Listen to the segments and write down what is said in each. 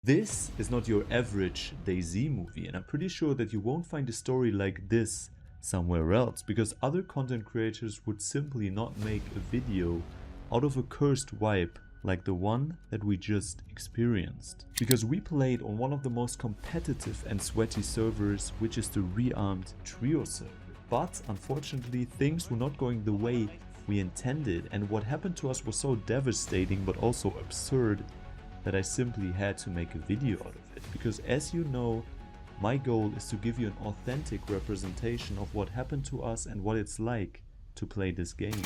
This is not your average DayZ movie, and I'm pretty sure that you won't find a story like this somewhere else, because other content creators would simply not make a video out of a cursed wipe like the one that we just experienced. Because we played on one of the most competitive and sweaty servers, which is the Rearmed Trio server. But unfortunately things were not going the way we intended, and what happened to us was so devastating but also absurd that I simply had to make a video out of it. Because as you know, my goal is to give you an authentic representation of what happened to us and what it's like to play this game.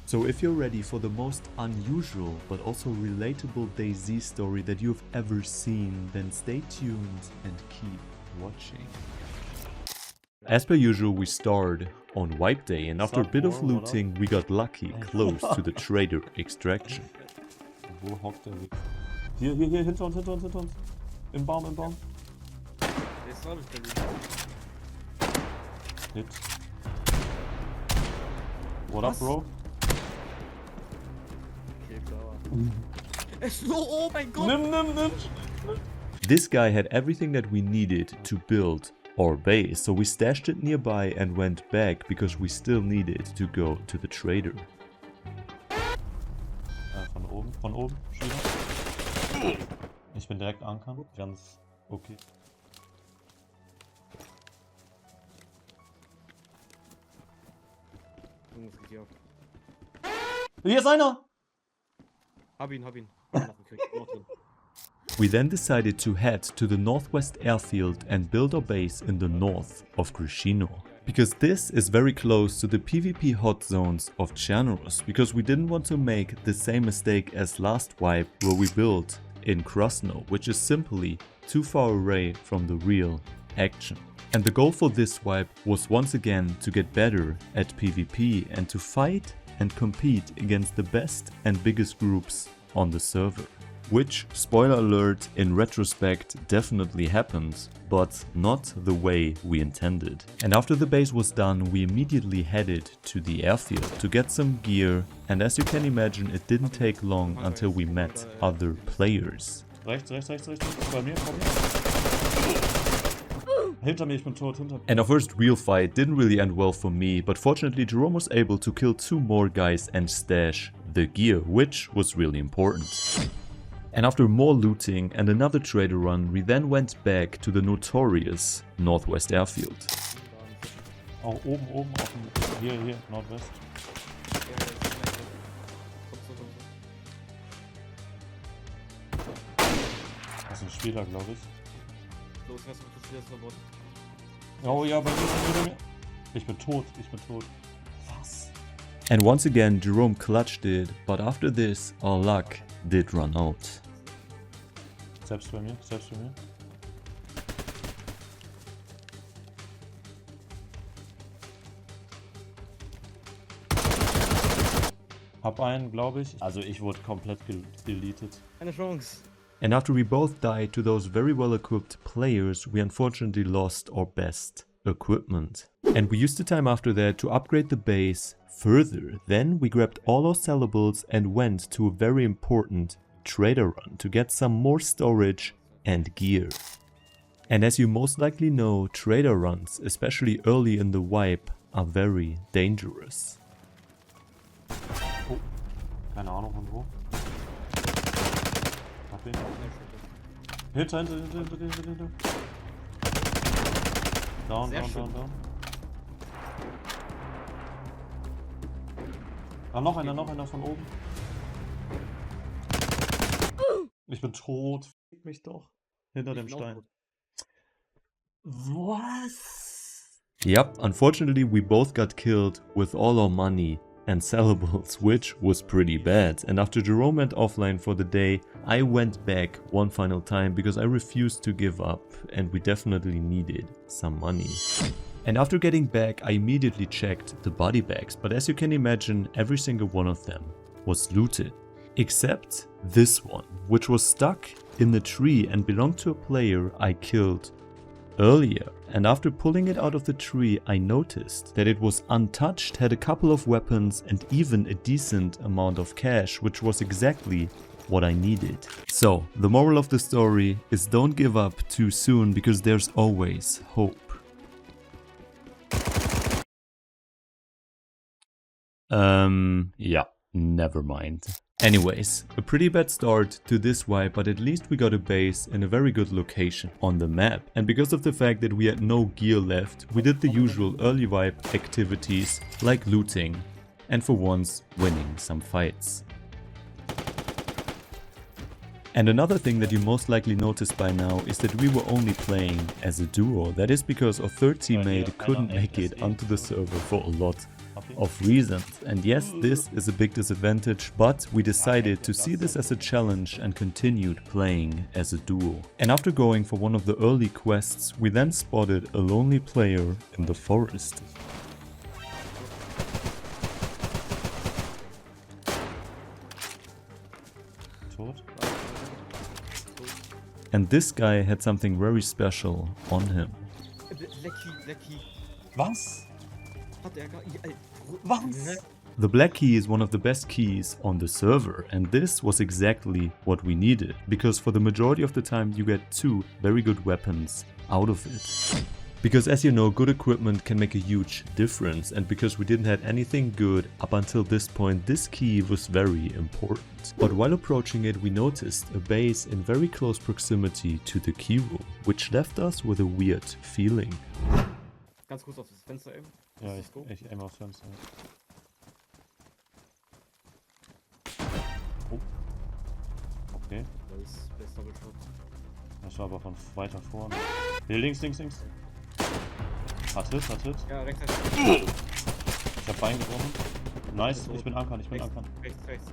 So if you're ready for the most unusual but also relatable DayZ story that you've ever seen, then stay tuned and keep watching. As per usual, we start on wipe day, and after a bit of looting we got lucky close to the trader extraction. Wo hockt der Wichser? Hier, hinter uns. Im Baum. Der ist glaube ich der Hit. What up, bro? Okay, klar. Oh mein Gott! Nimm! This guy had everything that we needed to build our base, so we stashed it nearby and went back because we still needed to go to the trader. Von oben, Schieber. Ich bin direkt ankern, ganz okay. Hier ist einer! Hab ihn. We then decided to head to the northwest airfield and build our base in the north of Grishino. Because this is very close to the PvP hot zones of Chernarus, because we didn't want to make the same mistake as last wipe where we built in Krasno, which is simply too far away from the real action. And the goal for this wipe was once again to get better at PvP and to fight and compete against the best and biggest groups on the server. Which, spoiler alert, in retrospect definitely happened, but not the way we intended. And after the base was done, we immediately headed to the airfield to get some gear, and as you can imagine, it didn't take long until we met other players. Rechts. Bei mir. Hinter mir, ich bin tot, hinter mir. And our first real fight didn't really end well for me, but fortunately Jerome was able to kill 2 more guys and stash the gear, which was really important. And after more looting and another trader run, we then went back to the notorious northwest airfield. Auch oben, auf dem, hier, Nordwest. Das ist ein Spieler, glaube ich. Los, was du das verboten? Oh ja, bei mir. Ich bin tot. Was? And once again Jerome clutched it, but after this our luck did run out. Selbst bei mir. Hab einen, glaube ich. Also ich wurde komplett deleted. Keine Chance. And after we both died to those very well equipped players, we unfortunately lost our best equipment. And we used the time after that to upgrade the base further. Then we grabbed all our sellables and went to a very important trader run to get some more storage and gear. And as you most likely know, trader runs, especially early in the wipe, are very dangerous. Oh, keine Ahnung von wo. Hab ihn. Hinter. Down. Ah, noch einer von oben. Ich bin tot. Fick mich doch. Hinter dem Stein. Was? Yep, unfortunately we both got killed with all our money and sellables, which was pretty bad. And after Jerome went offline for the day, I went back one final time because I refused to give up and we definitely needed some money. And after getting back, I immediately checked the body bags, but as you can imagine, every single one of them was looted. Except this one, which was stuck in the tree and belonged to a player I killed earlier. And after pulling it out of the tree, I noticed that it was untouched, had a couple of weapons and even a decent amount of cash, which was exactly what I needed. So, the moral of the story is don't give up too soon because there's always hope. Yeah, never mind. Anyways, a pretty bad start to this wipe, but at least we got a base in a very good location on the map. And because of the fact that we had no gear left, we did the usual early wipe activities like looting and for once winning some fights. And another thing that you most likely noticed by now is that we were only playing as a duo. That is because our third teammate couldn't make it onto the server for a lot of reasons. And yes, this is a big disadvantage, but we decided to see this as a challenge and continued playing as a duo. And after going for one of the early quests, we then spotted a lonely player in the forest. And this guy had something very special on him. Lecky. Was? Hat er gar... Was? The black key is one of the best keys on the server, and this was exactly what we needed, because for the majority of the time you get 2 very good weapons out of it. Because as you know, good equipment can make a huge difference, and because we didn't have anything good up until this point, this key was very important. But while approaching it, we noticed a base in very close proximity to the key room, which left us with a weird feeling. Ganz kurz auf das Fenster eben. Ja, ich aim aufs Fenster. Oh. Okay. Das ist Double Shot. Das war aber von weiter vorne. Hier links. Hat Hit. Ja, rechts. Ich hab Bein gebrochen. Nice, ich bin ankern. Rechts.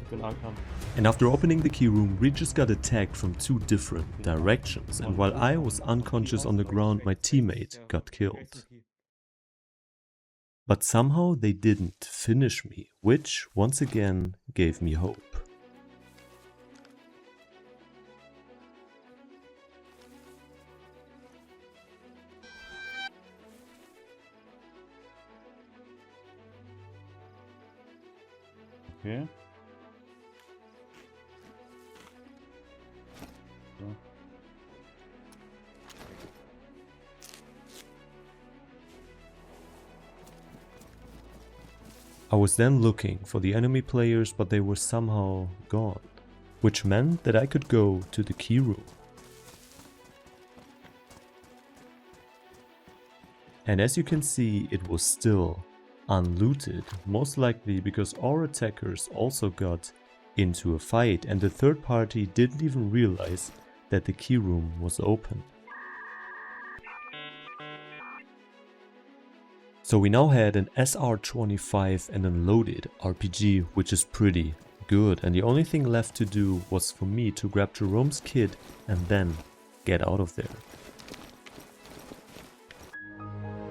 Ich bin ankern. And after opening the key room, we just got attacked from 2 different directions, and while I was unconscious on the ground, my teammate got killed. But somehow they didn't finish me, which once again gave me hope. Okay. So. I was then looking for the enemy players, but they were somehow gone, which meant that I could go to the key room. And as you can see, it was still unlooted, most likely because our attackers also got into a fight and the third party didn't even realize that the key room was open. So we now had an SR-25 and a loaded RPG, which is pretty good, and the only thing left to do was for me to grab Jerome's kit and then get out of there.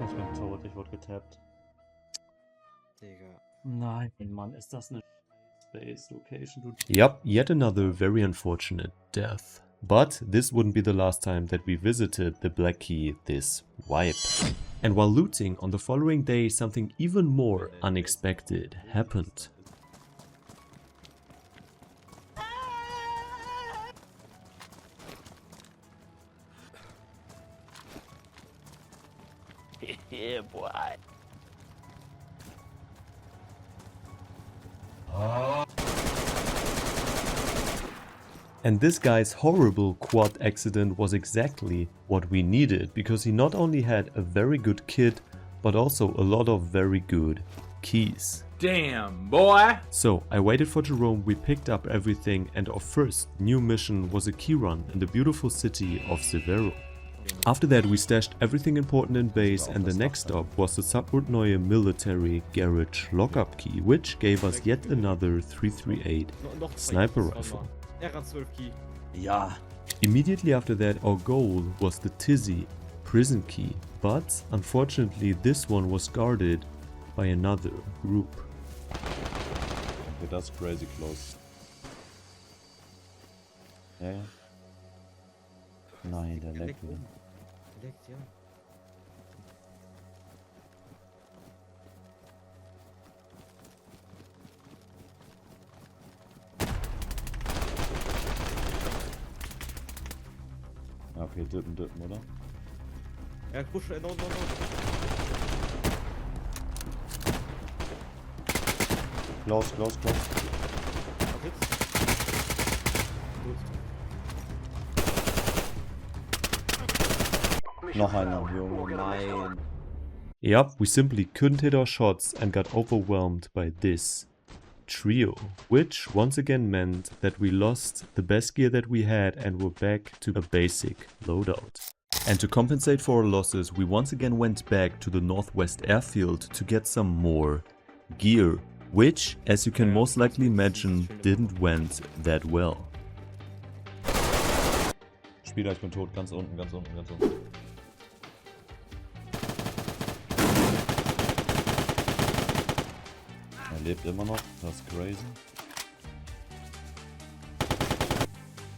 Ich bin tot, ich wurde getappt. Digga. Nein, Mann, ist das eine Space Location? Yep, yet another very unfortunate death. But this wouldn't be the last time that we visited the Black Key this wipe. And while looting on the following day, something even more unexpected happened. Yeah, boy. And this guy's horrible quad accident was exactly what we needed, because he not only had a very good kit, but also a lot of very good keys. Damn, boy. So I waited for Jerome, we picked up everything, and our first new mission was a key run in the beautiful city of Severo. After that we stashed everything important in base, and the next stop was the Subordneue Military Garage lockup key, which gave us yet another 338 sniper rifle. R12 Key. Ja. Immediately after that our goal was the Tizzy prison key, but unfortunately this one was guarded by another group. Okay, that's crazy close. Ja. Nein, der leckt wieder. Leckt, ja. Ja, okay, dippen, oder? Push, no. Close. Was jetzt? Gut. Noch einer, Junge, nein. Yup, we simply couldn't hit our shots and got overwhelmed by this trio, which once again meant that we lost the best gear that we had and were back to a basic loadout. And to compensate for our losses, we once again went back to the northwest airfield to get some more gear, which, as you can most likely imagine, didn't went that well. Spieler, ich bin tot, ganz unten. Er lebt immer noch, das ist crazy.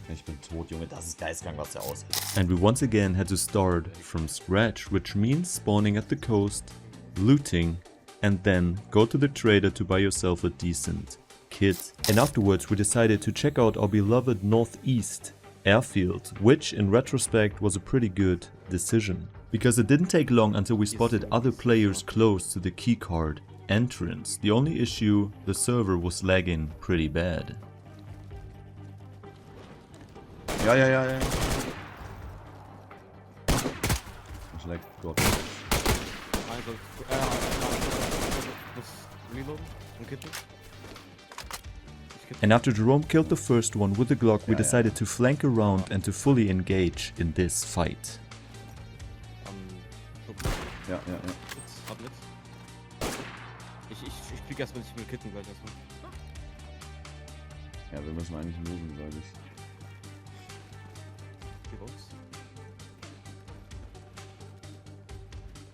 Ich bin tot, Junge, das ist geistkrank, was der aushält. And we once again had to start from scratch, which means spawning at the coast, looting, and then go to the trader to buy yourself a decent kit. And afterwards we decided to check out our beloved northeast airfield, which in retrospect was a pretty good decision. Because it didn't take long until we spotted other players close to the keycard entrance. The only issue, the server was lagging pretty bad. Ja. Ich lag Gott. Also, muss reloaden und kitten. And after Jerome killed the first one with the Glock, we decided to flank around and to fully engage in this fight. Ja. Ab jetzt. Ich flieg erstmal nicht mit Kitten gleich erstmal. Ja, wir müssen eigentlich moven, sag ich. Die Box.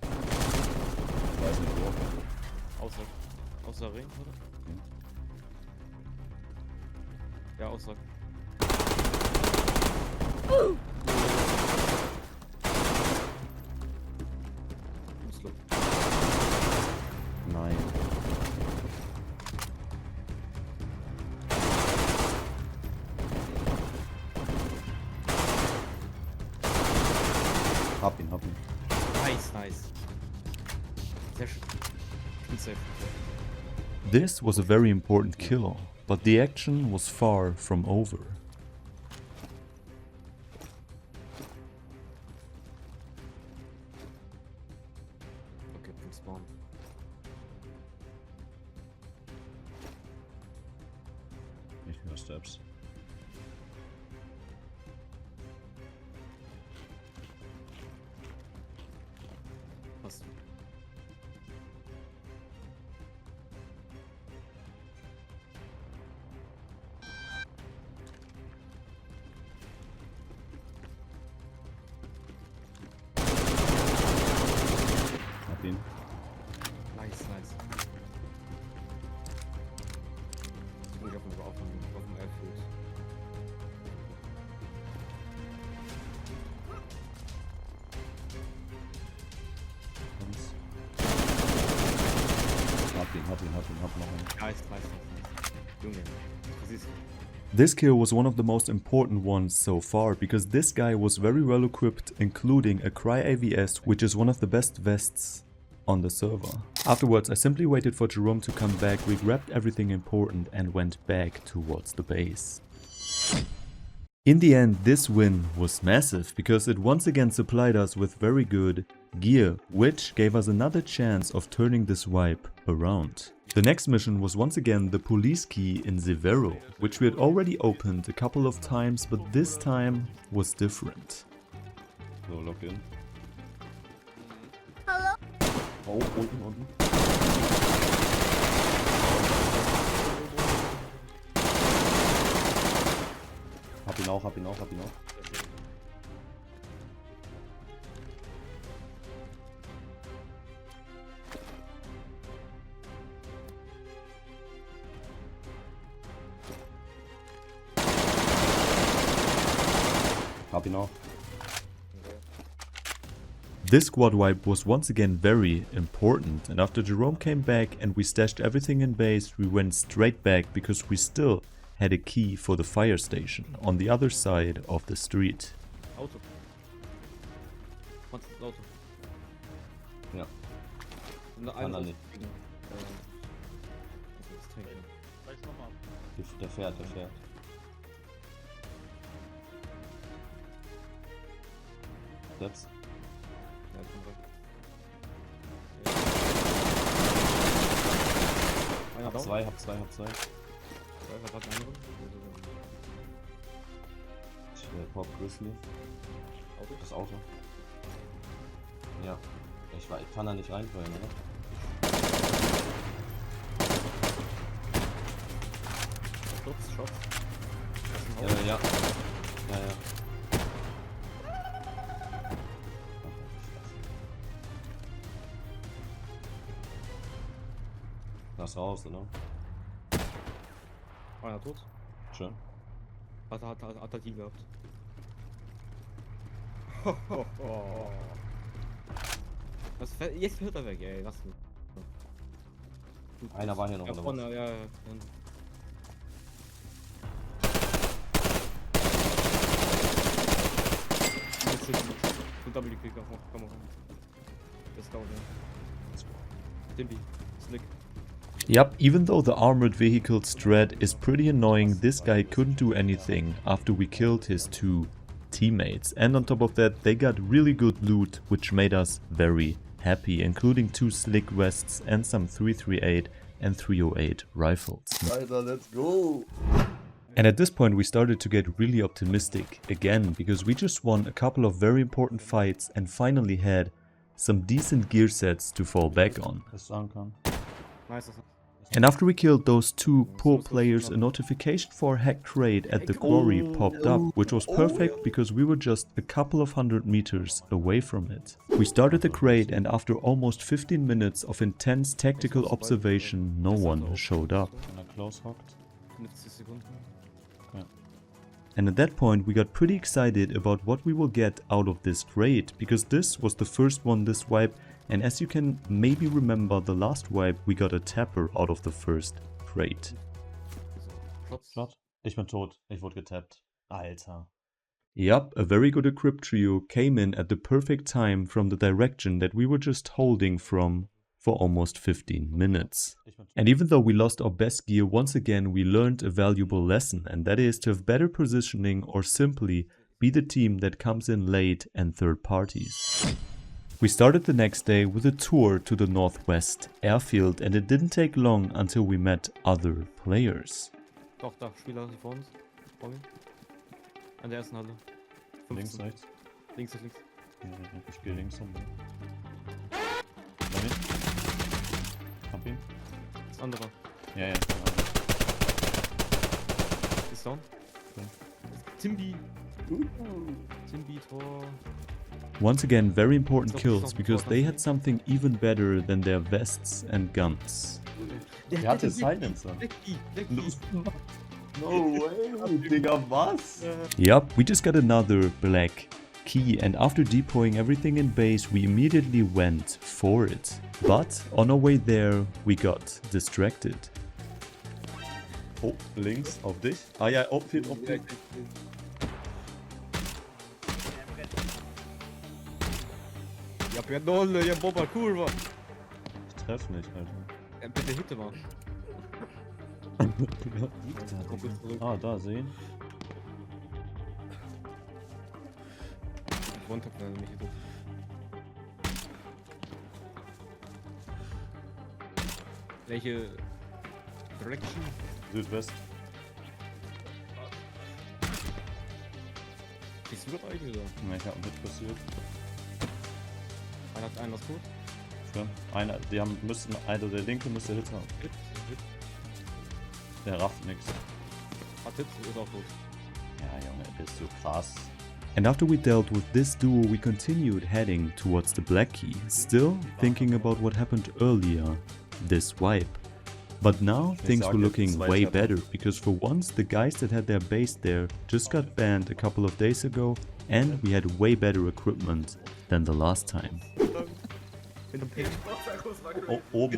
Ich weiß nicht wo. Außer Ring, oder? Ja, außer. Nein. Hab ihn. Nice. Sehr schön. Ich bin safe. This was a very important kill, but the action was far from over. Okay, bin spawn. Ich höre Steps. Passt. Hab ihn. Nice. Ich bin auf dem Airfield. Hab noch einen. Nice. Junge, präzise. This kill was one of the most important ones so far, because this guy was very well equipped, including a Cry AVS, which is one of the best vests on the server. Afterwards, I simply waited for Jerome to come back, we grabbed everything important and went back towards the base. In the end, this win was massive, because it once again supplied us with very good gear, which gave us another chance of turning this wipe around. The next mission was once again the police key in Severo, which we had already opened a couple of times, but this time was different. So, lock in. Hello? Oh, unten. Hab ihn auch. Hab ihn auch. This squad wipe was once again very important, and after Jerome came back and we stashed everything in base, we went straight back because we still had a key for the fire station on the other side of the street. Auto. Machst das Auto. Ja. Und Kann er nicht. Das trinken. Weiß nochmal. Der fährt. Jetzt. Ja, komm rein. Einer Hab down. zwei. Was hat der andere? Ich Pop Grizzly. Auto? Das Auto. Ja. Ich kann da nicht reinfallen, oder? Shots. Ja. Das raus, oder? Einer tot. Schön. Hat er die gehabt. Jetzt fällt er weg, ey. Lass mich. Einer war hier noch, Ja, oder vorne, was? ja. Double Click auf, komm auf. Das dauert, ja. Dimby, Slick. Yep, even though the armored vehicle's dread is pretty annoying, this guy couldn't do anything after we killed his 2 teammates. And on top of that, they got really good loot, which made us very happy, including 2 slick vests and some 338 and 308 rifles. Alter, let's go! And at this point we started to get really optimistic again, because we just won a couple of very important fights and finally had some decent gear sets to fall back on. Das sagen kann. Nice. And after we killed those 2 poor players, a notification for a hacked raid at the quarry popped up, which was perfect because we were just a couple of 100 meters away from it. We started the raid, and after almost 15 minutes of intense tactical observation, no one showed up. Wenn er close hockt. 50 Sekunden. And at that point we got pretty excited about what we will get out of this raid, because this was the first one this wipe, and as you can maybe remember, the last wipe we got a tapper out of the first raid. Flott. Ich bin tot. Ich wurde getappt. Alter. Yup, a very good equipped trio came in at the perfect time from the direction that we were just holding from for almost 15 minutes. And even though we lost our best gear, once again we learned a valuable lesson, and that is to have better positioning or simply be the team that comes in late and third parties. We started the next day with a tour to the northwest airfield, and it didn't take long until we met other players. Doch, da, Spieler hier vor uns. Vor mir. An der ersten Halle. 15. Links, rechts. Links. Ich gehe links rum. Nein. Hab ihn. Das andere. Ja. Ist down. Okay. Timby. Timby, Tor. Once again, very important kills, because they had something even better than their vests and guns. Der hatte Silencer. Lecky. No way, Digga, was? Yup, we just got another black key, and after depoting everything in base, we immediately went for it. But on our way there, we got distracted. Oh, links auf dich. Ah ja, Opfit. Ja, pierdolę, ja Boba, kurwa. Ich treff nicht, Alter. Bitte Hütte war. Ah, da, sehen. Ich One-Tap mich hier. Welche Direction? Südwest. Bist du das eigentlich oder? Ne, ich hab einen Hit passiert. Einer hat einen was gut? Ja. Der linke müsste Hit haben. Hit. Der rafft nix. Hat Hit, ist auch gut. Ja, Junge, bist du krass. And after we dealt with this duo, we continued heading towards the black key, still thinking about what happened earlier, this wipe. But now things were looking way better, because for once the guys that had their base there just got banned a couple of days ago, and we had way better equipment than the last time. Oh, oben.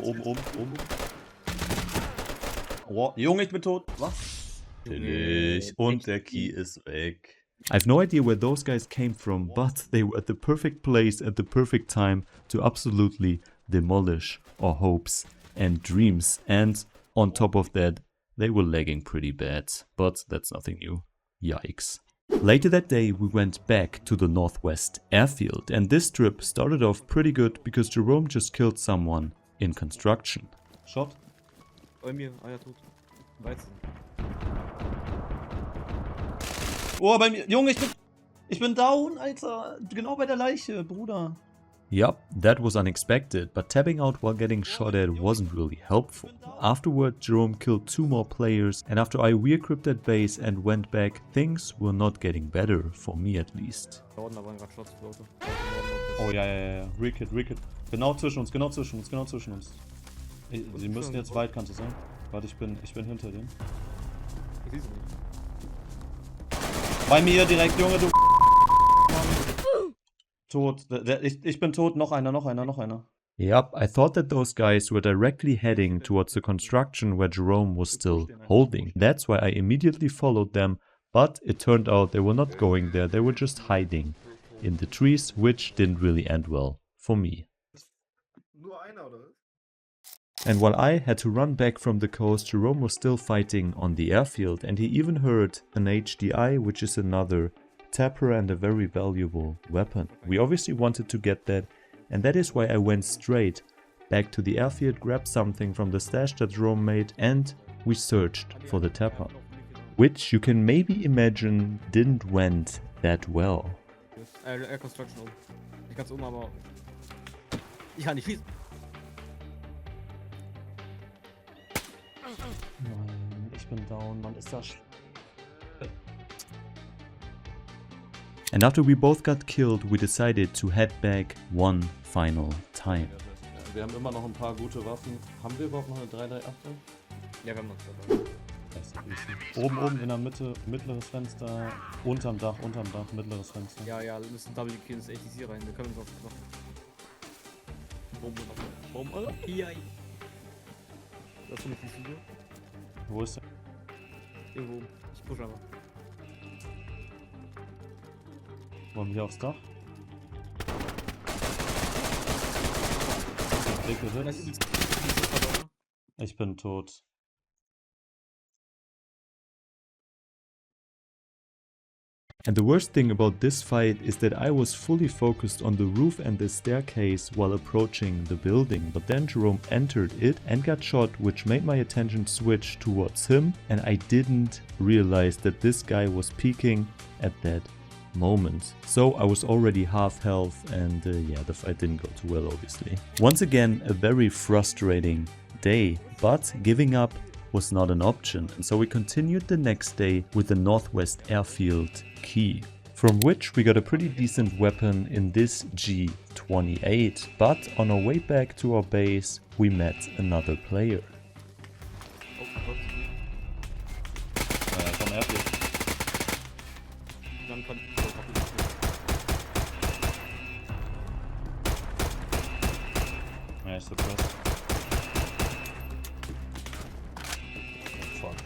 Oh, Junge, ich bin tot. Was? Natürlich. Und der Key ist weg. I have no idea where those guys came from, but they were at the perfect place at the perfect time to absolutely demolish our hopes and dreams. And on top of that, they were lagging pretty bad, but that's nothing new. Yikes. Later that day we went back to the northwest airfield, and this trip started off pretty good because Jerome just killed someone in construction. Shot. Bei mir, einer tot. Weizen. Oh, bei mir. Junge, ich bin down, Alter. Genau bei der Leiche, Bruder. Yup, that was unexpected, but tapping out while getting shot at wasn't really helpful. Afterward, Jerome killed 2 more players, and after I re-equipped that base and went back, things were not getting better, for me at least. Da waren gerade Shots, Leute. Oh ja. Rekit. Genau zwischen uns. Sie müssen jetzt Waldkante sein. Warte, ich bin hinter denen. Ich seh's nicht. Bei mir direkt, Junge, du. Tot. Ich bin tot. Noch einer. Yup, I thought that those guys were directly heading towards the construction where Jerome was still holding. That's why I immediately followed them, but it turned out they were not going there, they were just hiding in the trees, which didn't really end well for me. And while I had to run back from the coast, Jerome was still fighting on the airfield, and he even heard an HDI, which is another tapper and a very valuable weapon. We obviously wanted to get that, and that is why I went straight back to the airfield, grabbed something from the stash that Jerome made, and we searched for the tapper. Which you can maybe imagine didn't went that well. Air Construction oben. Ich kann's oben, aber... Ich kann nicht schießen. Nein, ich bin down, Mann, ist das... And after we both got killed, we decided to head back one final time. Wir haben immer noch ein paar gute Waffen. Haben wir überhaupt noch eine 338? Ja, wir haben noch 2. Oben in der Mitte, mittleres Fenster, unterm Dach, mittleres Fenster. Ja, wir müssen Double ins ATC rein. Wir können uns auch noch... Bombe. Ja. Das ist nicht die Figur. Wo ist der? Irgendwo. Ich push einfach. Wollen wir hier aufs Dach? Ich bin tot. And the worst thing about this fight is that I was fully focused on the roof and the staircase while approaching the building, but then Jerome entered it and got shot, which made my attention switch towards him, and I didn't realize that this guy was peeking at that moment. So I was already half health, and yeah, the fight didn't go too well, obviously. Once again, a very frustrating day, but giving up was not an option, and so we continued the next day with the Northwest Airfield key, from which we got a pretty decent weapon in this G28, but on our way back to our base we met another player. Vom Airfield. Ja, ich suppressed. Fuck.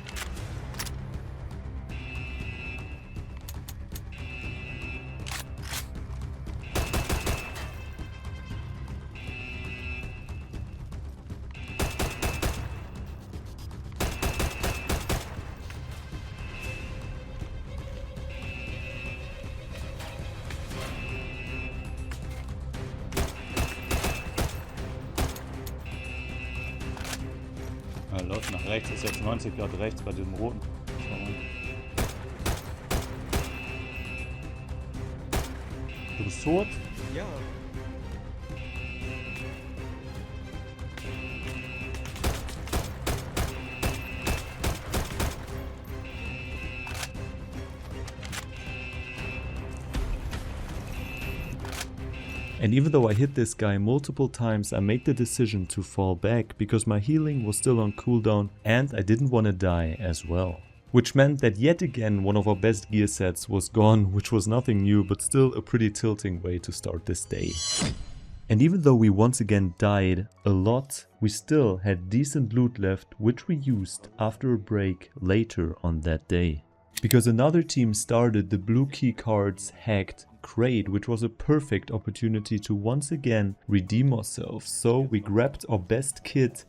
Er läuft nach rechts, ist jetzt 90 Grad rechts bei diesem roten. Du bist tot? Ja. And even though I hit this guy multiple times, I made the decision to fall back because my healing was still on cooldown and I didn't want to die as well. Which meant that yet again one of our best gear sets was gone, which was nothing new but still a pretty tilting way to start this day. And even though we once again died a lot, we still had decent loot left, which we used after a break later on that day. because another team started the blue key cards hacked crate, which was a perfect opportunity to once again redeem ourselves. So we grabbed our best kit,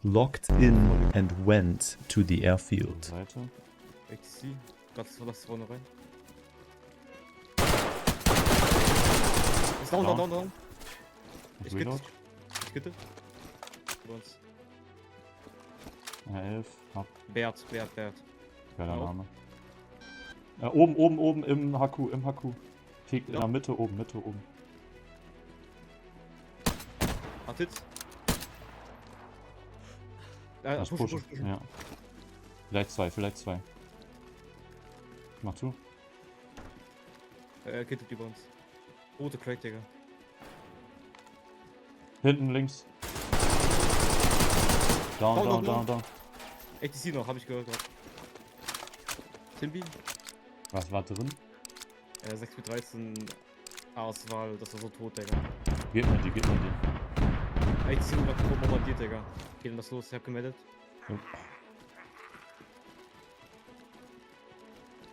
locked in and went to the airfield. Seite. XC. Lass vorne rein. Ist down. Ich Reload. gitte. Bei uns. Ja, 11. Hab. Bert. Geiler Auf. Name. Oben im HQ. In Ja. der Mitte oben. Hat Hits. Das Push. pushen. Ja. Vielleicht zwei. Mach zu. Kittet über uns. Rote Crate, Digga. Hinten links. Down. ATC noch, hab ich gehört gerade. Timby? Was war drin? 6-13 Auswahl, das war so tot, Digga. Geht mir die. ATC noch bombardiert, Digga. Geht denn das los? Ich hab gemeldet. Jo.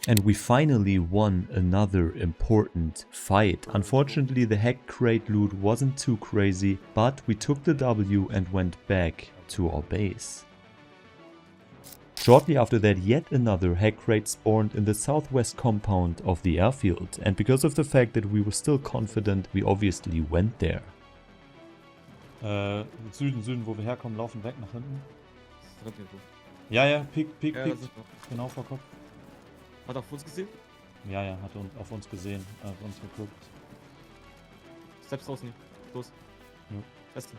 And we finally won another important fight. Unfortunately, the hack crate loot wasn't too crazy, but we took the W and went back to our base. Shortly after that, yet another hack crate spawned in the southwest compound of the airfield, and because of the fact that we were still confident, we obviously went there. Süden, wo wir herkommen, laufen weg nach hinten. Das rennt irgendwo. Ja, Pick. Ja, das ist noch. Genau vor Kopf. Hat er auf uns gesehen? Ja, hat auf uns gesehen, auf uns geguckt. Steps rausnehmen. Los. Ja. Besten.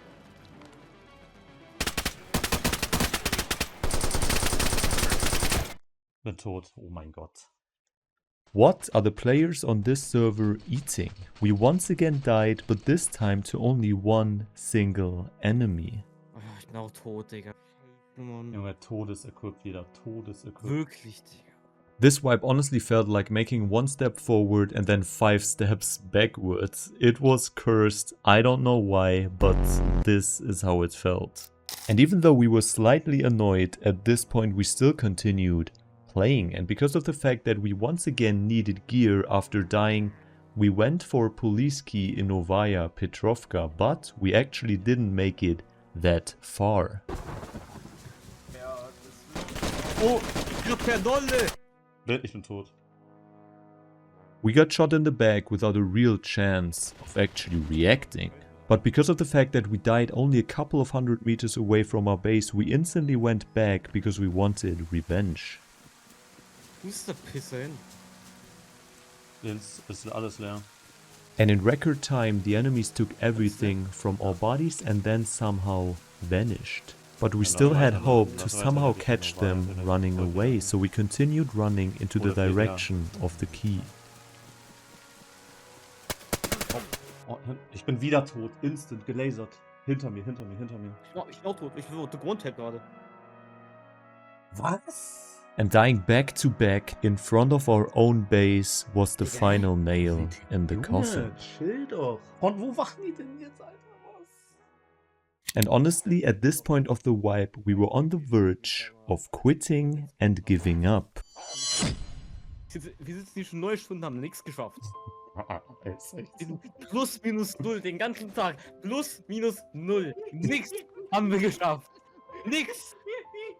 Bin tot, oh mein Gott. What are the players on this server eating? We once again died, but this time to only one single enemy. Oh, ich bin auch tot, Digga. Mann. Junge, Todesequipped wieder, Todesequipped. Wirklich, Digga. This wipe honestly felt like making one step forward and then 5 steps backwards. It was cursed, I don't know why, but this is how it felt. And even though we were slightly annoyed, at this point we still continued playing, and because of the fact that we once again needed gear after dying, we went for police key in Novaya Petrovka, but we actually didn't make it that far. Oh, Perdolle! Ich bin tot. We got shot in the back without a real chance of actually reacting. But because of the fact that we died only a couple of 100 meters away from our base, we instantly went back because we wanted revenge. Wo ist der Pisser hin? Jetzt ist alles leer. And in record time, the enemies took everything from our bodies and then somehow vanished. But we still had hope to somehow catch them running away, so we continued running into the direction of the key. Oh, ich bin wieder tot, instant gelasert. Hinter mir. Ich bin auch tot. Ich wurde gewundtappt gerade. Was? And dying back to back in front of our own base was the final nail in the coffin. Chill doch. Von wo wachen die denn jetzt, Alter? And honestly, at this point of the wipe, we were on the verge of quitting and giving up. Wir sitzen hier schon 9 Stunden, haben nichts geschafft. Ist echt. Wir sind plus minus 0 den ganzen Tag. Plus minus 0. Nix haben wir geschafft. Nix.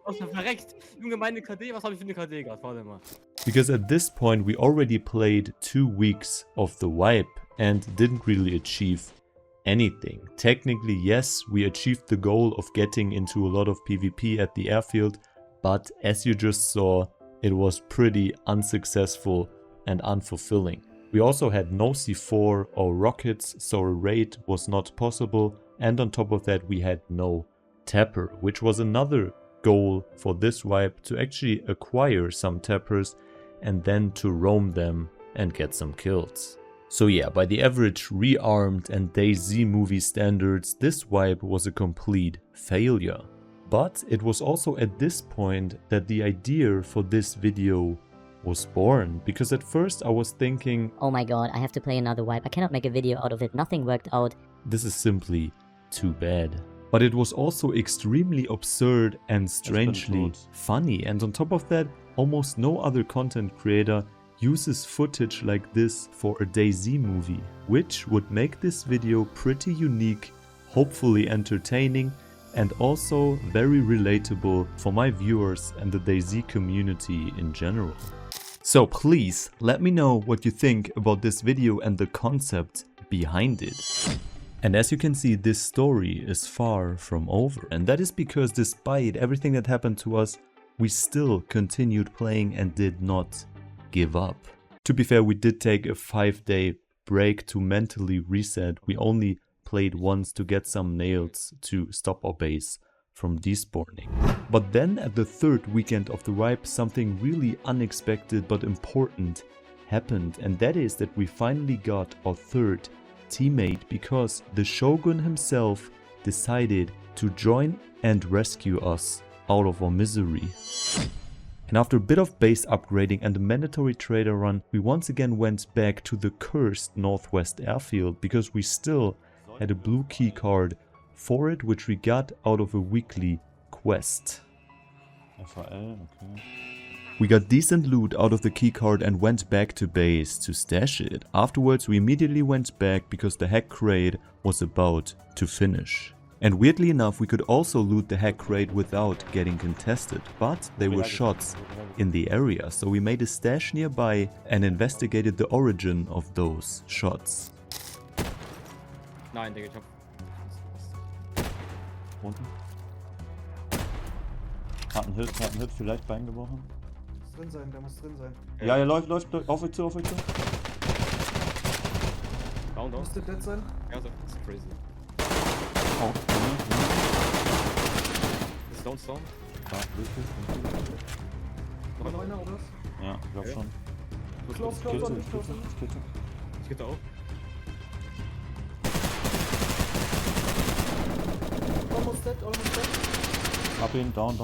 Außer verreckt. Junge, meine KD, was habe ich für eine KD gehabt? Warte mal. Because at this point we already played 2 weeks of the wipe and didn't really achieve anything. Technically, yes, we achieved the goal of getting into a lot of PvP at the airfield, but as you just saw, it was pretty unsuccessful and unfulfilling. We also had no C4 or rockets, so a raid was not possible, and on top of that we had no tapper, which was another goal for this wipe, to actually acquire some tappers and then to roam them and get some kills. So yeah, by the average Rearmed and DayZ movie standards, this wipe was a complete failure. But it was also at this point that the idea for this video was born, because at first I was thinking, oh my god, I have to play another wipe, I cannot make a video out of it, nothing worked out. This is simply too bad. But it was also extremely absurd and strangely funny, and on top of that, almost no other content creator uses footage like this for a DayZ movie, which would make this video pretty unique, hopefully entertaining, and also very relatable for my viewers and the DayZ community in general. So please let me know what you think about this video and the concept behind it. And as you can see, this story is far from over, and that is because despite everything that happened to us, we still continued playing and did not give up. To be fair, we did take a 5-day break to mentally reset. We only played once to get some nails to stop our base from despawning. But then at the third weekend of the wipe, something really unexpected but important happened, and that is that we finally got our third teammate because the Shogun himself decided to join and rescue us out of our misery. And after a bit of base upgrading and a mandatory trader run, we once again went back to the cursed northwest airfield because we still had a blue keycard for it, which we got out of a weekly quest. FAL, okay. We got decent loot out of the keycard and went back to base to stash it. Afterwards we immediately went back because the hack crate was about to finish. And weirdly enough, we could also loot the hack crate without getting contested, but there were shots in the area, so we made a stash nearby and investigated the origin of those shots. Nein, Digga, ich hab... Unten. Hat einen Hit, vielleicht Bein gebrochen. Muss drin sein, der muss drin sein. Ja, er läuft, auf euch zu, Down. Müsste dead sein. Ja, das ist crazy. Oh, Ist down. ja, wirklich. Noch einer oder was? Ja, ich glaub schon. Close, Killte. Ich geh da auch. Almost dead. Hab ihn, down.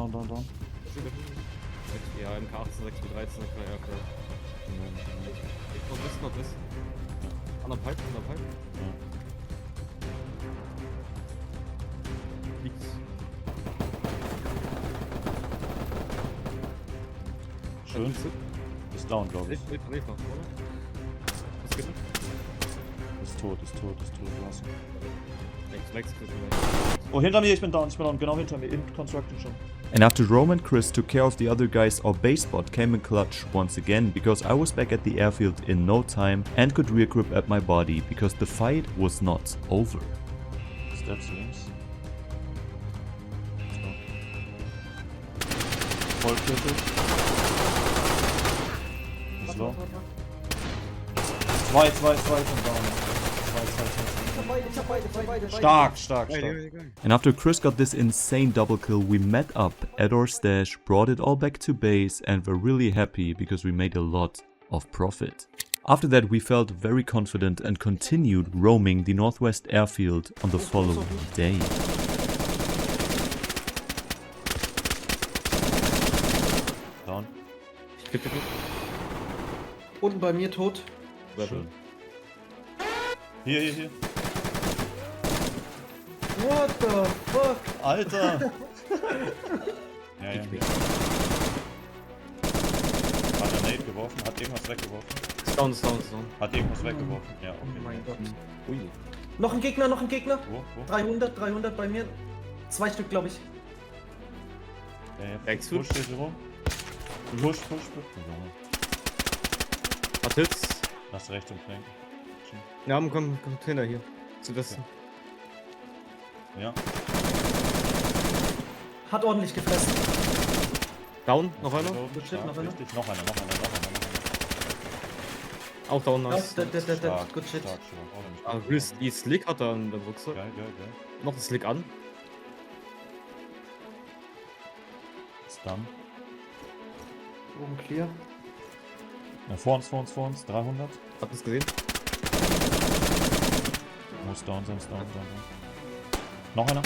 Ja, MK18, 6 mit 13, ja, okay. Nordwest. Anderthalb. Ja. Liegt's. Schön. Ist down, glaube ich. Lebt noch, oder? Was geht denn? Ist tot. Du hast ihn. Next. Oh, hinter mir, ich bin down, genau hinter mir, in Construction schon. And after Rome and Chris took care of the other guys, our base spot came in clutch once again because I was back at the airfield in no time and could regrip at my body because the fight was not over. Steps links. Voll tilted. Ist low. Zwei sind down. Ich hab beide. Stark. And after Chris got this insane double kill, we met up at our stash, brought it all back to base and were really happy because we made a lot of profit. After that we felt very confident and continued roaming the northwest airfield on the following day. Down. Unten bei mir tot. Schön. Hier. What the fuck? Alter! ja. Hat er Nate geworfen? Hat irgendwas weggeworfen? Down. Hat irgendwas weggeworfen? Ja, okay. Oh mein Gott. Ui. Noch ein Gegner. Wo? 300 bei mir. 2 Stück, glaube ich. Ja. Backfoot. Push hier rum. Push. Hat Hits. Lass rechts und flanken. Wir haben einen Container hier. Südwesten. Ja. Hat ordentlich gefressen. Down, noch einer. Gut shit, noch einer. Noch einer. Auch down, nice. Dead. Good shit. Stark. Ah, die Slick hat er an der Buchse. Geil. Noch ein Slick an. Stun. Oben clear. Ja, vor uns. 300. Habt ihr's gesehen? Muss down sein. Noch einer.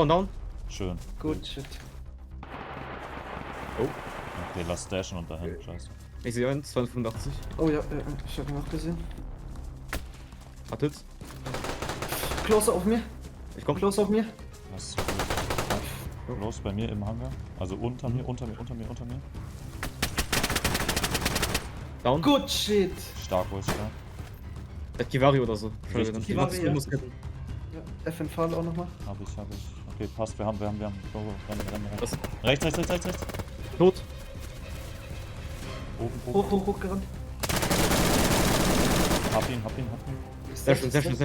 Down. Schön. Good shit. Oh. Okay, lass dashen und dahin. Scheiße. Ich sehe einen, 285. Oh ja, ich hab ihn auch gesehen. Hat Hits. Closer auf mir. Ich komm. Close auf mir. Los bei mir im Hangar. Also unter mir. Down. Good shit. Stark, wo ist der? Der hat Kivari oder so. Richtig. Kivari, ja. Musketten. Ja, FN Fall auch nochmal. Hab ich. Okay, passt, wir haben. Go, go, renn. Was? Rechts. Tot. Oben. Hoch gerannt. Hab ihn. Sehr schön.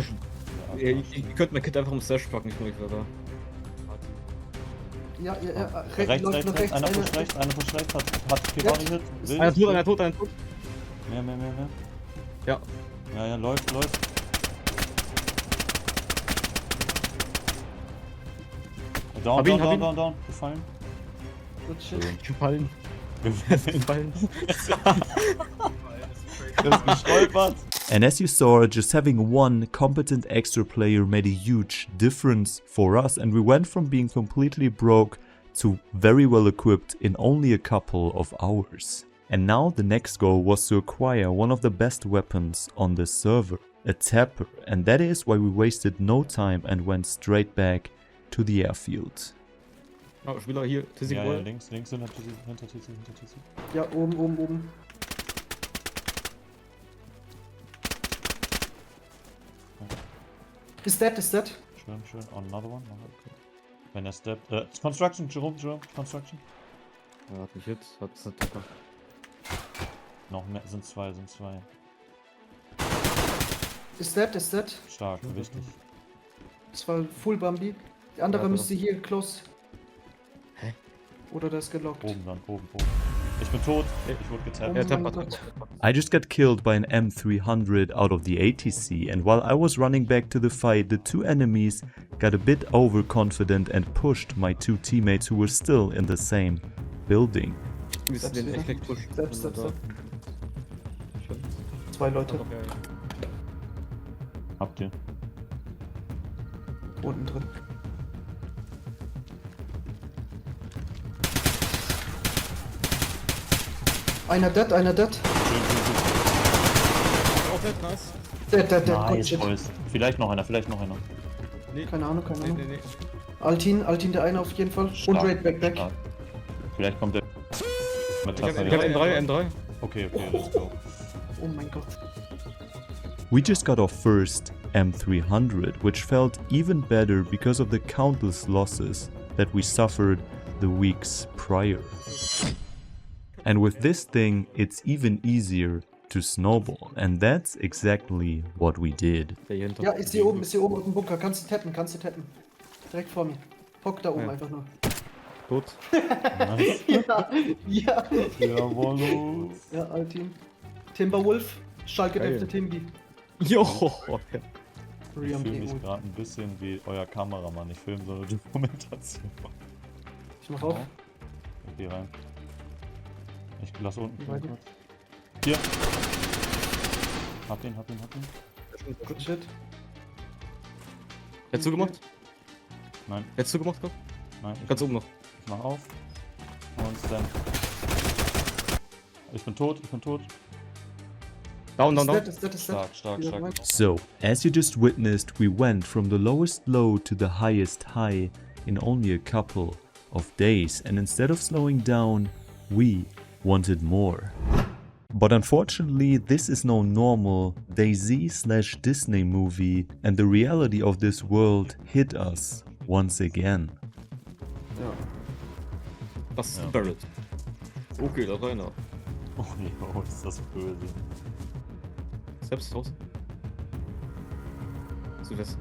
Ihr könnt mein Kit einfach im Stash packen, ich bin nicht da. Ja. Rechts, Läuft noch einer push rechts, hat Kivari Hit. Wild. Einer tot. Mehr. Ja. Ja, läuft. Hab ihn. Down. Gefallen. Good shit. Gefallen. Gefallen. Er ist gestolpert. And as you saw, just having one competent extra player made a huge difference for us, and we went from being completely broke to very well equipped in only a couple of hours. And now the next goal was to acquire one of the best weapons on this server, a tapper, and that is why we wasted no time and went straight back to the airfield. Oh, Spieler hier, Tizzy Ja, Ball. links hinter TC. Ja, oben. Is that? Schön. On another one. Okay. Wenn er steppt. Construction, Jerome, Construction. Ja, hat mich jetzt. Hat Tapper. Noch mehr, sind zwei. Is that? Stark, wichtig. Das war Full Bambi. Die andere Ja, müsste hier close. Hä? Oder das ist gelockt. Oben. Ich bin tot. Ich wurde getappt. Ja, mein Tapper. Gott. I just got killed by an M300 out of the ATC, and while I was running back to the fight, the two enemies got a bit overconfident and pushed my two teammates who were still in the same building. Wir müssen den echt wegpushen. Step. 2 Leute Habt ihr? unten drin. Einer dead. Auch nicht, nice. Dead. Good Nice, shit. Boys. Vielleicht noch einer. Nee. Keine Ahnung. Nee. Altin der eine auf jeden Fall. Und Stark, Raid back. stark. Vielleicht kommt der mit Ich hab Tapper. M3. Okay, let's go. Oh mein Gott. We just got our first M300, which felt even better because of the countless losses that we suffered the weeks prior. And with this thing, it's even easier to snowball, and that's exactly what we did. Der hier hinter. Ja, ist hier oben auf dem Bunker. Kannst du tappen. Direkt vor mir. Hock da oben Ja. einfach nur. Tot. Nice. Ja. Jawohl. Ja, Altin. Timberwolf. Schalke Geil. Defte Timbi. Jo. Ich Rearmed fühle mich EU4. gerade ein bisschen wie euer Kameramann. Ich filme so eine Dokumentation. Ich mach auf. Ich geh rein. Ich lass unten Weiter. kurz. Hier. Hab ihn. Good shit. Wer hat zugemacht? Nein, Wer hat zugemacht? nein. Ganz oben noch. Ich mach auf. Und dann. Ich bin tot. Down. Ist that. Stark. So, as you just witnessed, we went from the lowest low to the highest high in only a couple of days, and instead of slowing down, we wanted more. But unfortunately, this is no normal DayZ/Disney movie, and the reality of this world hit us once again. Ja. Das ist Ja. Barrett. Okay, da rein. Oh jo, ist das böse. Selbst raus. Südwest.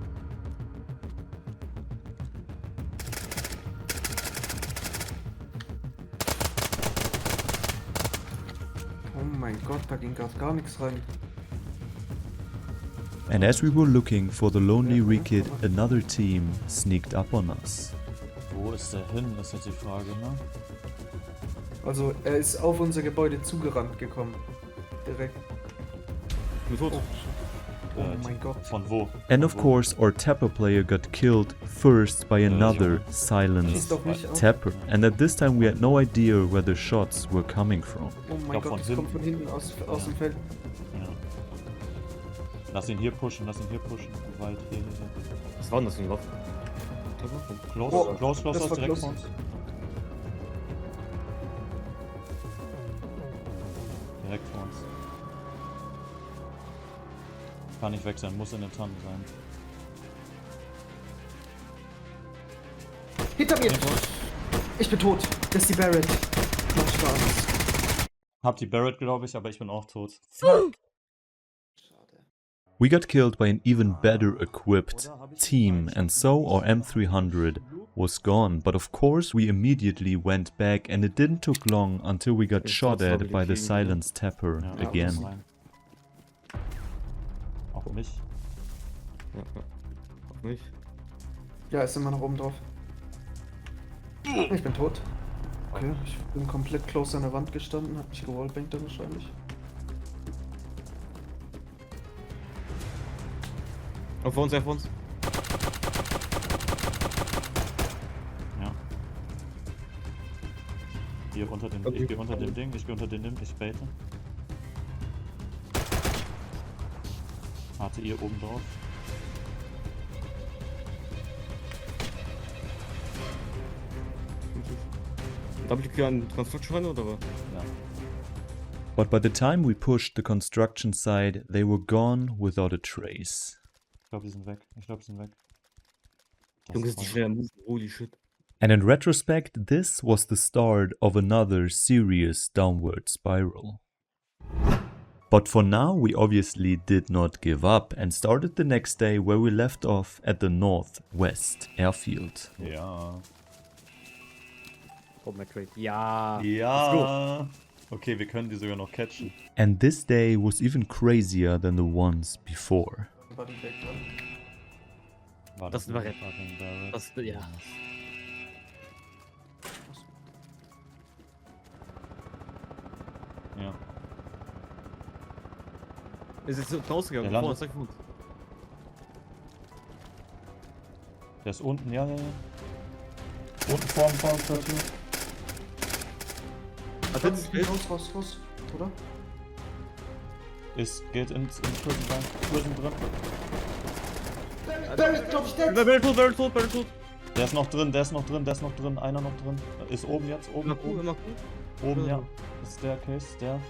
Oh mein Gott, da ging gerade gar nichts rein. And as we were looking for the lonely Rekid, another team sneaked up on us. Wo ist der hin, ist jetzt die Frage, ne? Also, er ist auf unser Gebäude zugerannt gekommen. Direkt. Ich bin tot. Oh mein Gott. Von wo? And of course, our Tapper player got killed first by another Schieß silenced doch nicht auf. Tapper, and at this time we had no idea where the shots were coming from. Oh mein Ja, Gott, von das hinten. kommt von hinten aus dem Feld. Ja. Lass ihn hier pushen. Weit hier. Was war denn das für ein Waffe? Close, Oh, close, das war direkt close. vor uns. Direkt vor uns. Kann nicht weg sein, muss in den Tonnen sein. Hinter mir! Ich bin tot. Das ist die Barrett. Macht Spaß. Hab die Barrett, glaube ich, aber ich bin auch tot. Schade. We got killed by an even better equipped team, and so our M300 was gone. But of course we immediately went back, and it didn't took long until we got shot at by the silence tapper Ja, again. rein. Auf mich. Ja, ja. Auf mich. Ja, ist immer noch oben drauf. Ich bin tot. Okay, ich bin komplett close an der Wand gestanden, hab mich gewallbankt dann wahrscheinlich. Auf uns, auf uns. Ja. Hier unter dem, ich geh unter dem Ding, ich baite. Warte ihr oben drauf. WQ an Construction rein oder was? Ja. But by the time we pushed the construction site, they were gone without a trace. Ich glaube, die sind weg. Das Junge, ist ist die voll- schwer Move. Holy shit. And in retrospect, this was the start of another serious downward spiral. But for now, we obviously did not give up and started the next day where we left off at the northwest airfield. Ja. Oh, my crate. Ja. Ja. Okay, wir können die sogar noch catchen. And this day was even crazier than the ones before. Bodybag dran. War Das ist eine Barrett. Barrett? Das, ja. Ja. Ist jetzt so rausgegangen. Der Vorne, landet. zeig vor uns. Der ist unten, ja. Unten vorm Statue. Hat jetzt Raus, oder? Geht ins Prison rein. Prison drin. Barrett, glaub ich, dead! Barrel tot. Der ist noch drin. Einer noch drin. Ist oben jetzt, oben. Immer cool. Oben, ja. Das ist der Case, der.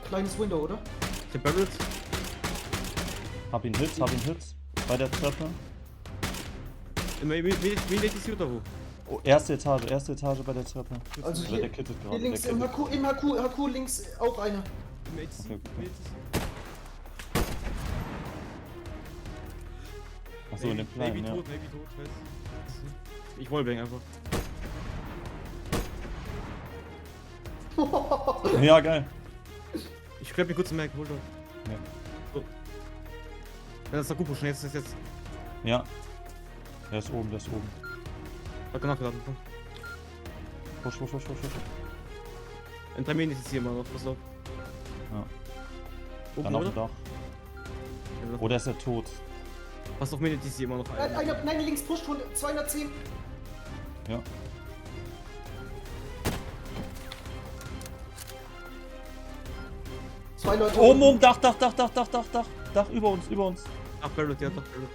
Kleines Window, oder? Ich hab Barrels. Hab ihn Hit. Bei der Treppe. Wie lädt die oder wo? Oh, erste Etage bei der Treppe. Also Oder hier, der kittet hier gerade. links der im kittet. HQ links auch einer. Okay. Achso, in dem kleinen, ja. Maybe tot, weiß. Ich wallbang einfach. Ja, geil. Ich schreib mir kurz einen Merk, hold on. Ja. So. Wenn das da gut pushen, jetzt. Ja. Der ist oben. Hat nachgeladen. Push. In 3 Minuten ist hier immer noch, pass auf. Ja. Oben, Dann auf oder? dem Dach. Oder ist er tot? Pass auf, Minute ist hier immer noch. Nein, links pusht, 210. Ja. Zwei Leute. Oben, Dach. Dach, über uns. Ach, Barrett, ja, doch, Barrett.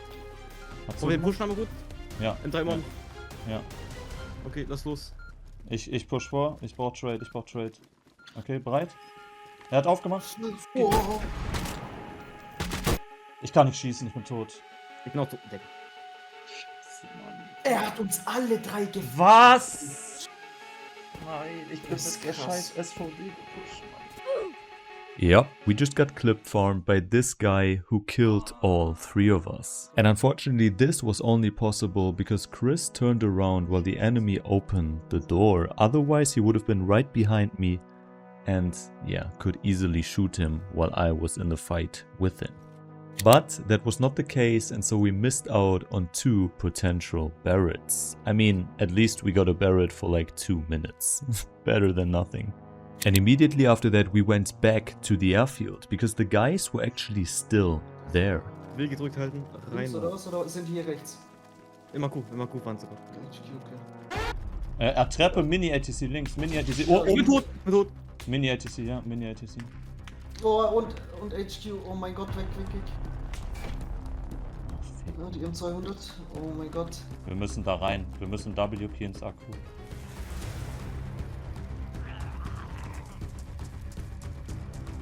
Hat's Oh, wir so pushen einmal gut. Ja. In 3 Mann. Ja. Okay, lass los. Ich push vor. Ich brauch Trade. Okay, bereit? Er hat aufgemacht. Oh. Ich kann nicht schießen, ich bin tot. Ich bin auch tot. Deck. Er hat uns alle drei Was? Nein, ich bin Das ist mit der krass. scheiß SVD gepusht. Yep, we just got clip farmed by this guy who killed all 3 of us. And unfortunately this was only possible because Chris turned around while the enemy opened the door. Otherwise he would have been right behind me and yeah, could easily shoot him while I was in the fight with him. But that was not the case, and so we missed out on 2 potential Barretts. I mean, at least we got a Barrett for like 2 minutes. Better than nothing. And immediately after that we went back to the airfield, because the guys were actually still there. W gedrückt halten, rein. Oder sind hier rechts? Immer Q fahren sie doch. Okay. Treppe, Mini-ATC links, Mini-ATC. Oh, Ich bin tot. Mini-ATC, ja, Mini-ATC. Oh, und HQ, oh mein Gott, weg. Ja, die M200, oh mein Gott. Wir müssen da rein. Wir müssen WP ins Akku.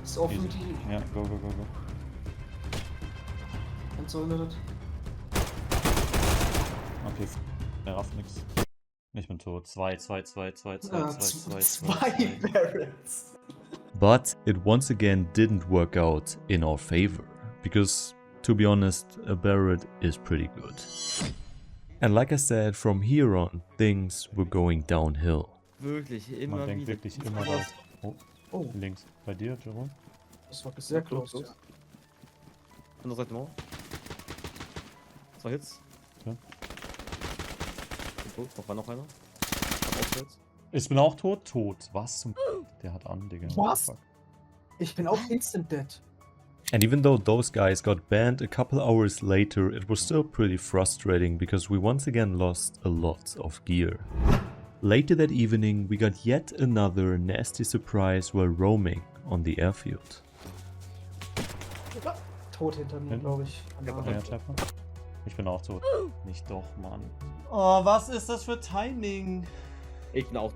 Ist offen die. Ja, go. Und so das. Okay, der rafft nix. Ich bin tot. 2 Barrels. But it once again didn't work out in our favor, because to be honest, a Barrett is pretty good. And like I said, from here on, things were going downhill. Wirklich, immer Man denkt wieder. wirklich immer das. Oh, Oh, links. Bei dir, Jerome? das war sehr close. Close. Andere Seite Mauer. 2 Hits. Ja. Tot, noch war noch einer. Auswärts. Ich bin auch tot. Tot. Was zum... Der hat an, Digga. Was? Fuck. Ich bin auch instant dead. And even though those guys got banned a couple hours later, it was still pretty frustrating because we once again lost a lot of gear. Later that evening, we got yet another nasty surprise while roaming on the airfield. Tot hinter mir, Hinten? glaube ich. Ja, Treffer. Ich bin auch tot. Nicht doch, Mann. Oh, was ist das für Timing? Ich bin auch.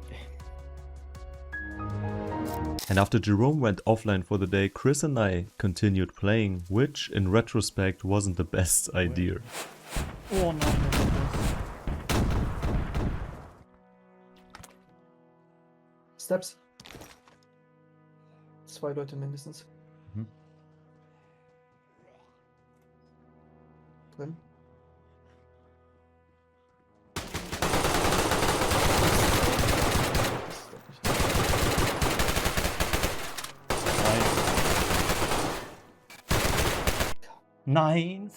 And after Jerome went offline for the day, Chris and I continued playing, which in retrospect wasn't the best idea. Oh nein, was ist das? Steps. 2 Leute mindestens. Mhm. Drin. Nein.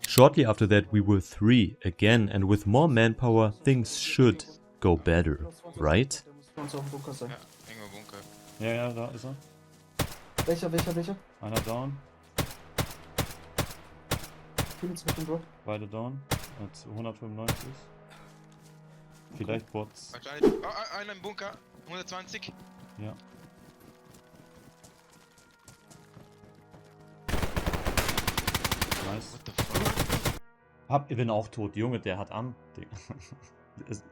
Shortly after that, we were 3 again, and with more manpower, things should go better, right? Der muss bei uns auf dem Bunker sein. Ja, enger Bunker. Ja, ja, da ist er. Welcher? Einer down. Himmels mit dem Drop. Beide down. Mit 195. Vielleicht Bots. Wahrscheinlich. Oh, einer im Bunker. 120. Ja. Nice. What the fuck? Ich bin auch tot. Junge, der hat an. Der ist,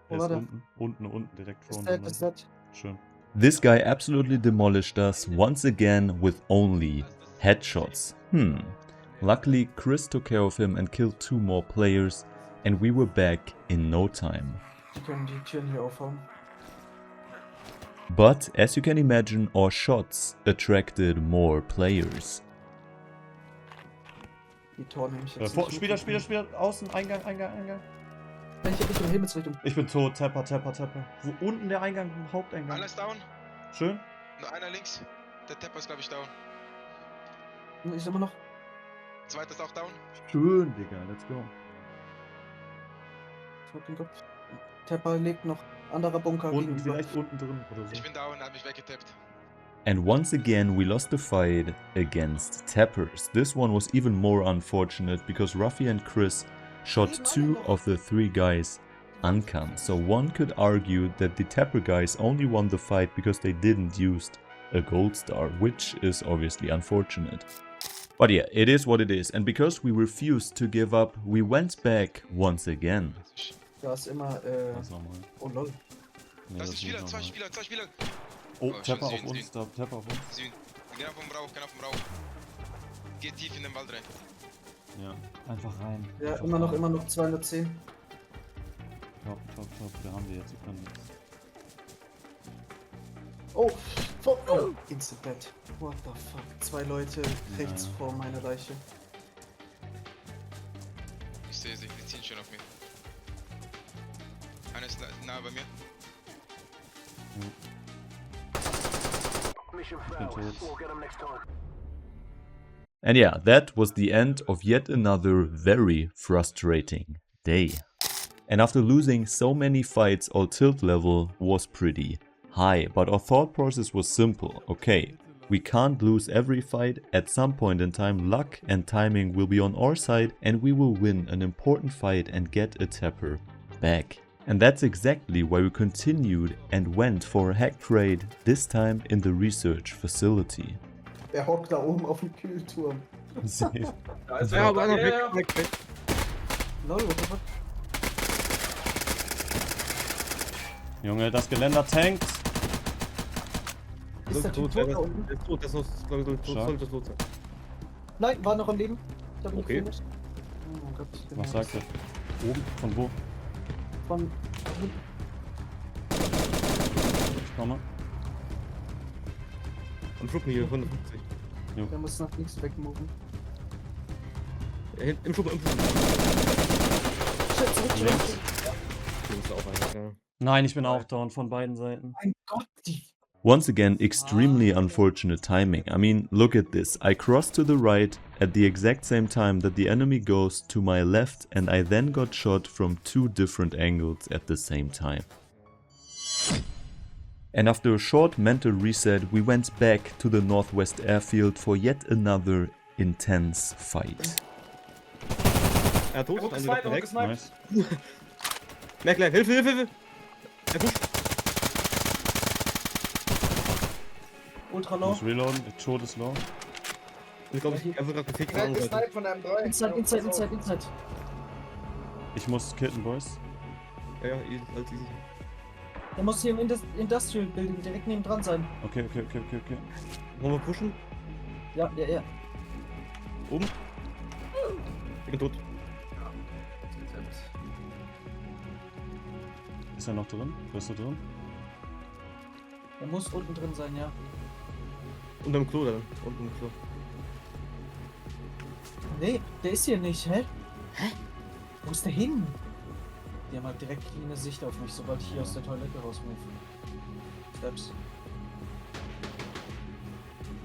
der Wo ist war der? unten, direkt vor Ist uns. dead. Schön. This guy absolutely demolished us once again with only headshots. Luckily, Chris took care of him and killed 2 more players, and we were back in no time. Die können die Türen hier aufhauen. But as you can imagine, our shots attracted more players. Die Tor nehme ich jetzt Vor, nicht Spieler, mit. außen, Eingang. Welche Richtung? Himmelsrichtung. Ich bin tot, Tapper. Wo unten der Eingang, Haupteingang. Einer ist down. Schön. Nur einer links. Der Tepper ist, glaube ich, down. Ich immer noch. Zweiter ist auch down. Schön, Digga, let's go. Tot den Kopf. Tepper lebt noch. Anderer Bunker. Unten, gegenüber. vielleicht unten drin oder so. Ich bin down, hat mich weggetappt. And once again, we lost the fight against Tappers. This one was even more unfortunate because Ruffy and Chris shot 2 of the 3 guys uncon. So one could argue that the Tapper guys only won the fight because they didn't use a gold star, which is obviously unfortunate. But yeah, it is what it is. And because we refused to give up, we went back once again. Da ist immer, Das ist normal. oh lol. Nee, Das ist ist Spieler, nicht zwei normal. Spieler. Oh, Oh, Tapper schon auf uns, da, Tapper auf uns. Süden. Genau vom Rauch. Geht tief in den Wald rein. Ja, einfach rein. Ja, Einfach immer rein. noch 210. Top. Wir haben die jetzt, wir können jetzt. Oh, fuck. Oh, instant dead. What the fuck. 2 Leute rechts Ja. vor meiner Leiche. Ich sehe sie, die ziehen schon auf mich. Einer ist nahe bei mir. Ich bin tot. And yeah, that was the end of yet another very frustrating day. And after losing so many fights, our tilt level was pretty high, but our thought process was simple. Okay, we can't lose every fight. At some point in time, luck and timing will be on our side and we will win an important fight and get a tapper back. And that's exactly why we continued and went for a hacked raid, this time in the research facility. Er hockt da oben auf dem Kühlturm. Safe. Ja, aber einer weg. Lol, what the fuck? Junge, das Geländer tankt. Ist der Typ tot da unten? Der ist tot, der ist tot, Stark. sollte tot sein. Nein, war noch am Leben. Ich hab ihn Okay. gefinisht. Oh Gott. den Was hab sagt er? Oben? Von wo? ich Von... Ich komme. Am Schuppen hier, 150. Der muss nach links wegmoven. Im Schuppen, im Schuppen. Shit, zurück. Hier ist auch einer, ja. Nein, ich bin auch down von beiden Seiten. Mein Gott, die... Once again, extremely unfortunate timing. I mean, look at this. I crossed to the right at the exact same time that the enemy goes to my left, and I then got shot from 2 different angles at the same time. And after a short mental reset, we went back to the northwest airfield for yet another intense fight. Er tot, Hoch ein gesniped, Direkt hoch weg. gesniped. Nice. Merk, Hilfe, Hilfe, Hilfe! Er pusht. Ultra Ich low. muss reloaden. Tod ist low. Ich glaube, ich einfach gerade gefickt von der anderen Seite. Gesniped von einem 3. Inside. Ich muss kitten, Boys. Ja, alles easy. Der muss hier im Industrial Building direkt neben dran sein. Okay. Wollen wir pushen? Ja. Oben? Ich bin tot. Ist er noch drin? Bist du drin? Der muss unten drin sein, ja. Unterm Klo dann. Unten im Klo. Nee, der ist hier nicht, hä? Wo ist der hin? Die haben halt direkt eine Sicht auf mich, sobald ich hier aus der Toilette rausmove. Steps.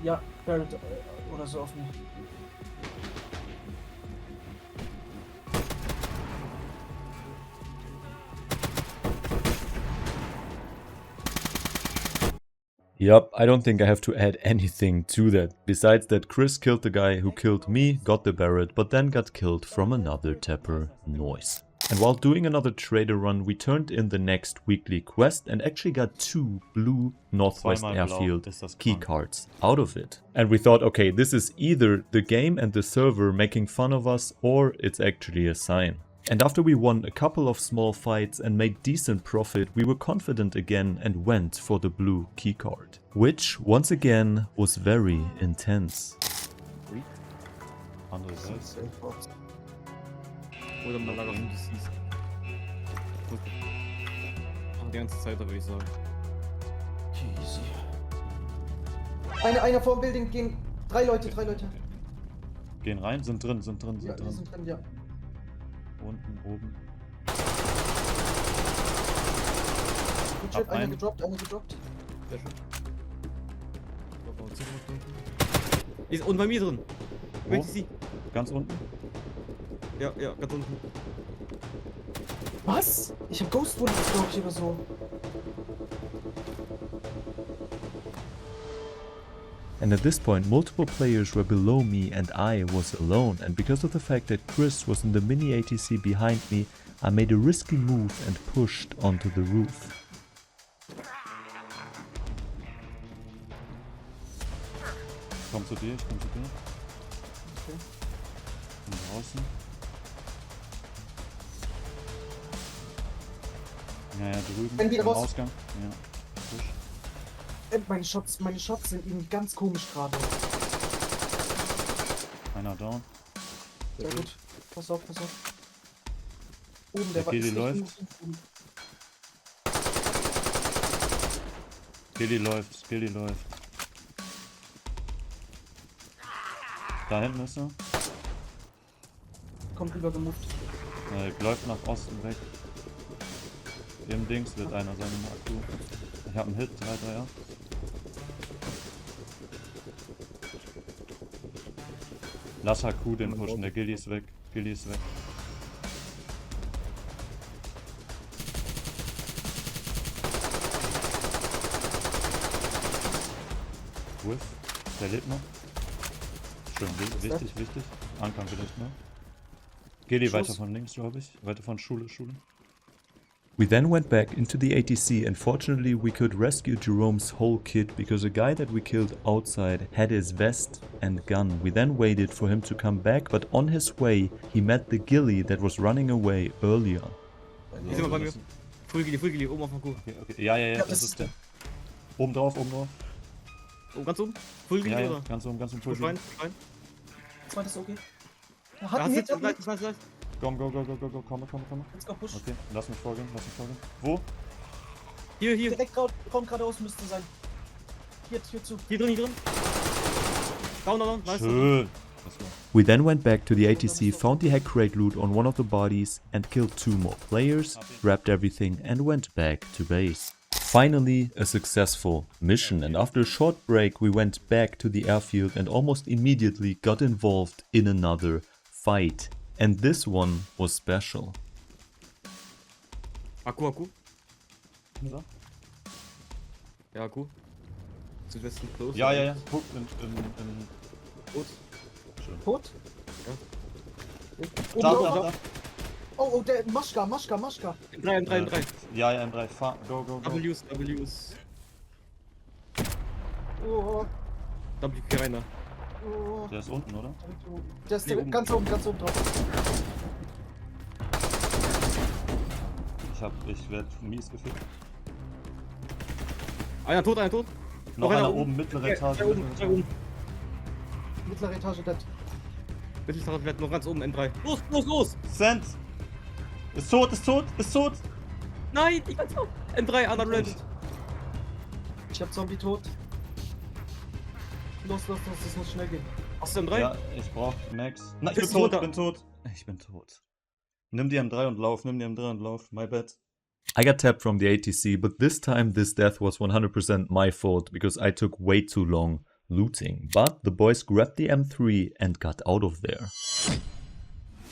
Ja, Barrett oder so auf mich. Yup, I don't think I have to add anything to that, besides that Chris killed the guy who killed me, got the Barrett, but then got killed from another tapper, Noise. And while doing another trader run, we turned in the next weekly quest and actually got 2 blue Northwest Zweimal blau, Airfield ist das key krank. cards out of it. And we thought, okay, this is either the game and the server making fun of us, or it's actually a sign. And after we won a couple of small fights and made decent profit, we were confident again and went for the blue keycard, which once again was very intense. Andere Seite. Oder mal Lager, wenn du siehst. Die ganze Zeit, da würde ich sagen. Easy. Einer vor dem Building gehen. 3 Leute. Gehen rein, sind drin. Ja, die sind drin, ja. Unten, oben. Gut, shit, Hab einer einen. gedroppt. Sehr schön. Die ist unten bei mir drin. Wo? Möchte sie? Ganz unten. Ja, ganz unten. Was? Ich hab Ghost Bullets, glaube ich, oder so. And at this point, multiple players were below me and I was alone, and because of the fact that Chris was in the mini ATC behind me, I made a risky move and pushed onto the roof. Komm zu dir, ich komm zu dir. Okay. Bin draußen. Ja, drüben. Bin wieder am raus. Ausgang. Ja. Push. Meine Shots sind irgendwie ganz komisch gerade. Einer down. Sehr gut. Pass auf. Oben, der Okay, die ist läuft. nicht oben. Skilly läuft. Da hinten ist er. Kommt rübergemoved. Läuft nach Osten weg. Im Dings wird einer sein im Akku. Ich hab einen Hit, 3-3er. Lass HQ den pushen, der Gilly ist weg. Whiff, der lebt noch. Schön, wichtig. Ankern vielleicht noch. Gilly Schuss. weiter von links, glaube ich. Weiter von Schule. We then went back into the ATC, and fortunately we could rescue Jerome's whole kit because a guy that we killed outside had his vest and gun. We then waited for him to come back, but on his way he met the ghillie that was running away earlier. Die sind mal bei mir. Fullgilly, oben auf dem Kuh. Okay. Ja, das ist der. Oben drauf. Oh, ganz oben? Fullgilly Ja, oder? ganz oben Push Full. rein. Zweites okay. Hat Ja, einen Hit, sitzt, hat einen Hit. nice. Komm, komme. Let's go, push. Okay, lass mich vorgehen. Wo? Hier. Direkt Raum geradeaus müsste sein. Hier, Tür zu. Hier drin. Down. Nice. Schön. Let's go. We then went back to the ATC, found the hack crate loot on one of the bodies and killed 2 more players, grabbed everything and went back to base. Finally, a successful mission, and after a short break we went back to the airfield and almost immediately got involved in another fight. And this one was special. Akku. So. Ja, Akku. Südwesten close. Ja. Guck in Gut. Schön. Tot? Da. Oh, der Maschka. 3. Ja, M3. Fahr. Go. W's. Oh, WK reiner. oh. Der ist unten, oder? Der ist Nee, oben. ganz oben drauf. Ich werd mies gefickt. Einer tot. Noch einer einer oben. oben, mittlere Etage. Zwei oben. Mittlere Etage dead. Mitteltage bleibt noch ganz oben, N3. Los! Send! Ist tot! Nein, ich kann's auch. N3, unready. Ich hab Zombie tot. Los, das muss schnell gehen. Hast du M3? Ja, ich brauch Max. Na, ich Bist bin du tot, runter? Ich bin tot. Nimm die M3 und lauf, my bad. I got tapped from the ATC, but this time this death was 100% my fault because I took way too long looting. But the boys grabbed the M3 and got out of there.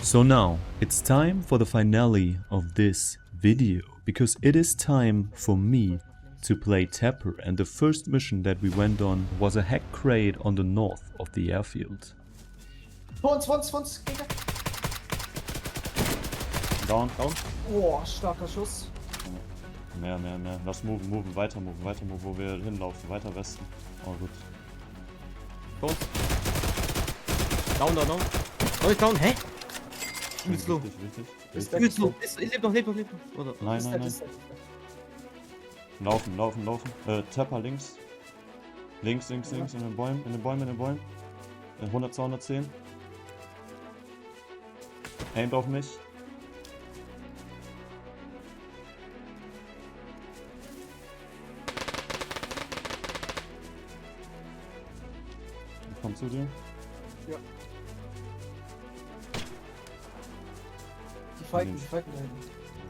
So now it's time for the finale of this video, because it is time for me to play Tapper, and the first mission that we went on was a hack crate on the north of the airfield. Vor uns. Gegner. Down. Boah, starker Schuss. Mehr. Lass weiter move, wo wir hinlaufen. Weiter Westen. Oh gut. Tot. Down. Soll ich down? Hä? Übelst low. Wichtig. Ist Übelst low. Lebt noch. Oder? Nein. Laufen. Tapper links. Links, in den Bäumen. 100, 210. Aimt auf mich. Ich komm zu dir. Ja. Die fighten.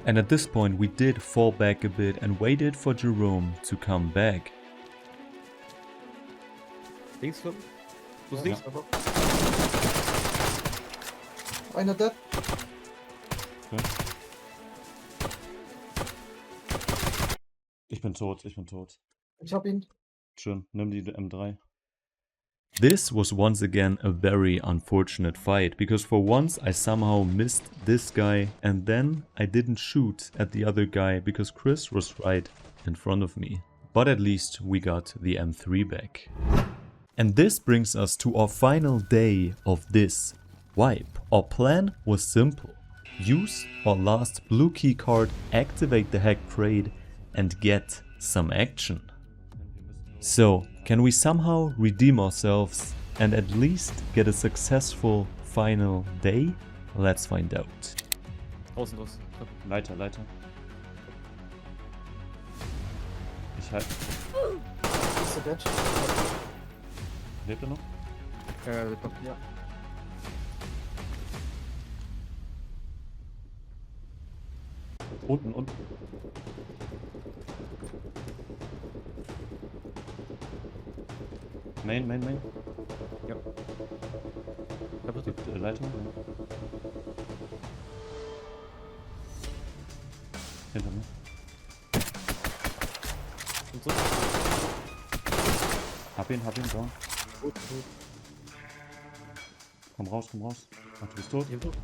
And at this point we did fall back a bit and waited for Jerome to come back. Links, glaub ich. Wo ist Ja. links? Einer dead. Okay. Ich bin tot. Ich hab ihn. Schön, nimm die M3. This was once again a very unfortunate fight, because for once I somehow missed this guy and then I didn't shoot at the other guy because Chris was right in front of me. But at least we got the M3 back. And this brings us to our final day of this wipe. Our plan was simple. Use our last blue key card, activate the hack crate and get some action. So, can we somehow redeem ourselves and at least get a successful final day? Let's find out. Draußen. Leiter. Ich halt. Ist der dead? Lebt er noch? Ja. Unten. Main. Ja. Leiter. Hinter mir. Und so. Hab ihn, down. Gut. Komm raus. Ach, du bist tot? Hier, tot.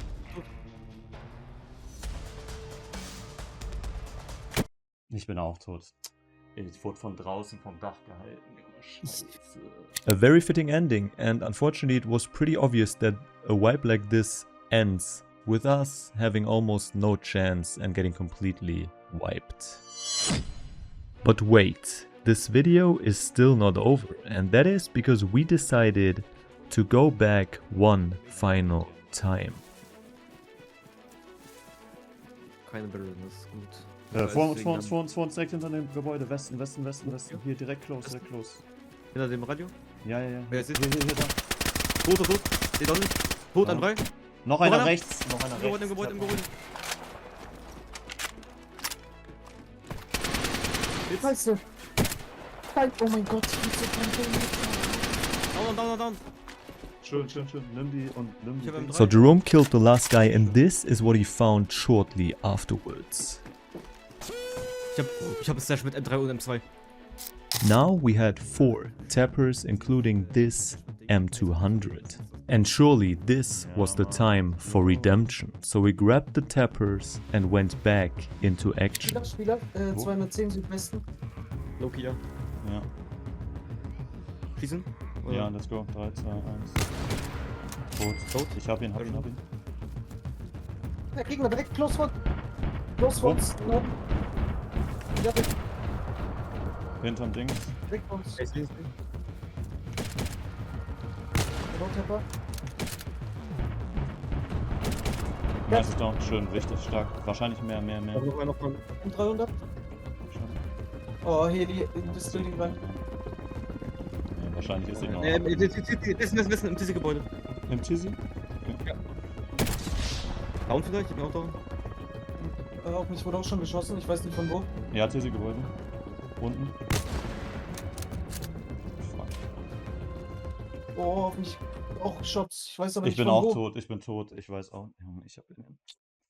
Ich bin auch tot. Ich wurde von draußen vom Dach gehalten. Scheiße. A very fitting ending, and unfortunately it was pretty obvious that a wipe like this ends with us having almost no chance and getting completely wiped. But wait, this video is still not over, and that is because we decided to go back one final time. Keine Barrel, das ist gut. Vor Deswegen uns, direkt hinter dem Gebäude. Westen. Hier, direkt close. Hinter dem Radio? Ja. Wer ist es? Hier, da. Tot. Steht unten. Tot Ja. an 3. Noch einer einer. rechts. Im Gebäude. Scheiße. Nein, oh mein Gott, ich bin so Down. Schön. Nimm die. Ich hab einen So Jerome killed the last guy, and this is what he found shortly afterwards. Ich hab Stash mit M3 und M2. Now we had 4 tappers, including this M200. And surely this was the time for redemption. So we grabbed the tappers and went back into action. Spieler, 210 Südwesten. Loki, ja. Ja. Schießen? Ja, let's go. 3, 2, 1. Tot. Ich hab ihn. Der Gegner direkt close von. Close von uns. Ja, Hinterm Dings. direkt von uns. Ich seh's. Tapper. Nice down. Schön, richtig stark. Wahrscheinlich mehr. Noch einer von. M300. Oh, Heli, das Building rein. Ja, wahrscheinlich ist er noch. Westen, im Tizzy-Gebäude. Im Tizzy? Down vielleicht? Ich bin auch down. Auf mich wurde auch schon geschossen, ich weiß nicht von wo. Ja, Tizzy-Gebäude. Unten. Fuck. Oh, auf mich auch Shots, ich weiß aber Ich nicht bin von auch wo. tot, ich weiß auch. Junge, ich hab ihn.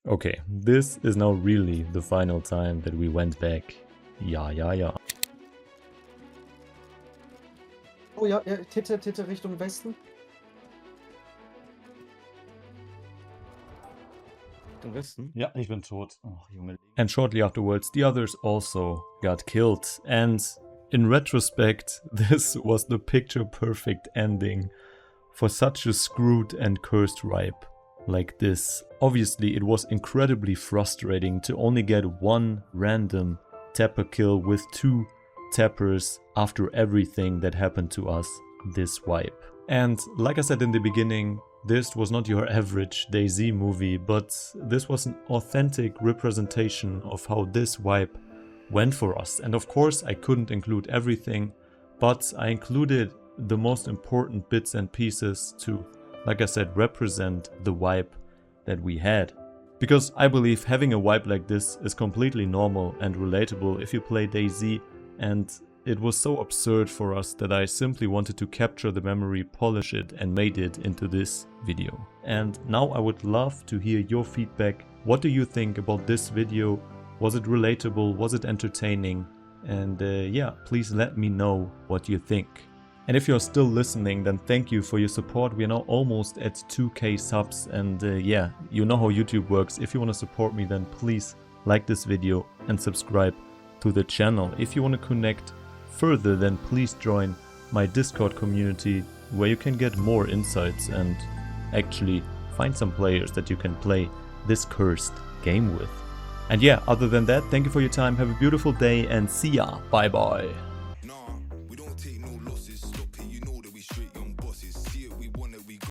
Okay, this is now really the final time that we went back. Ja. Oh ja, Titte Richtung Westen. Im Westen? Ja, ich bin tot. Ach, Junge. And shortly afterwards, the others also got killed. And in retrospect, this was the picture-perfect ending for such a screwed and cursed ripe like this. Obviously, it was incredibly frustrating to only get one random tapper kill with 2 tappers after everything that happened to us this wipe. And like I said in the beginning, this was not your average DayZ movie, but this was an authentic representation of how this wipe went for us. And of course I couldn't include everything, but I included the most important bits and pieces to, like I said, represent the wipe that we had. Because I believe having a wipe like this is completely normal and relatable if you play DayZ, and it was so absurd for us that I simply wanted to capture the memory, polish it, and made it into this video. And now I would love to hear your feedback. What do you think about this video? Was it relatable? Was it entertaining? And yeah, please let me know what you think. And if you're still listening, then thank you for your support. We are now almost at 2k subs, and yeah, you know how YouTube works. If you want to support me, then please like this video and subscribe to the channel. If you want to connect further, then please join my Discord community, where you can get more insights and actually find some players that you can play this cursed game with. And yeah, other than that, thank you for your time, have a beautiful day, and see ya, bye bye. No.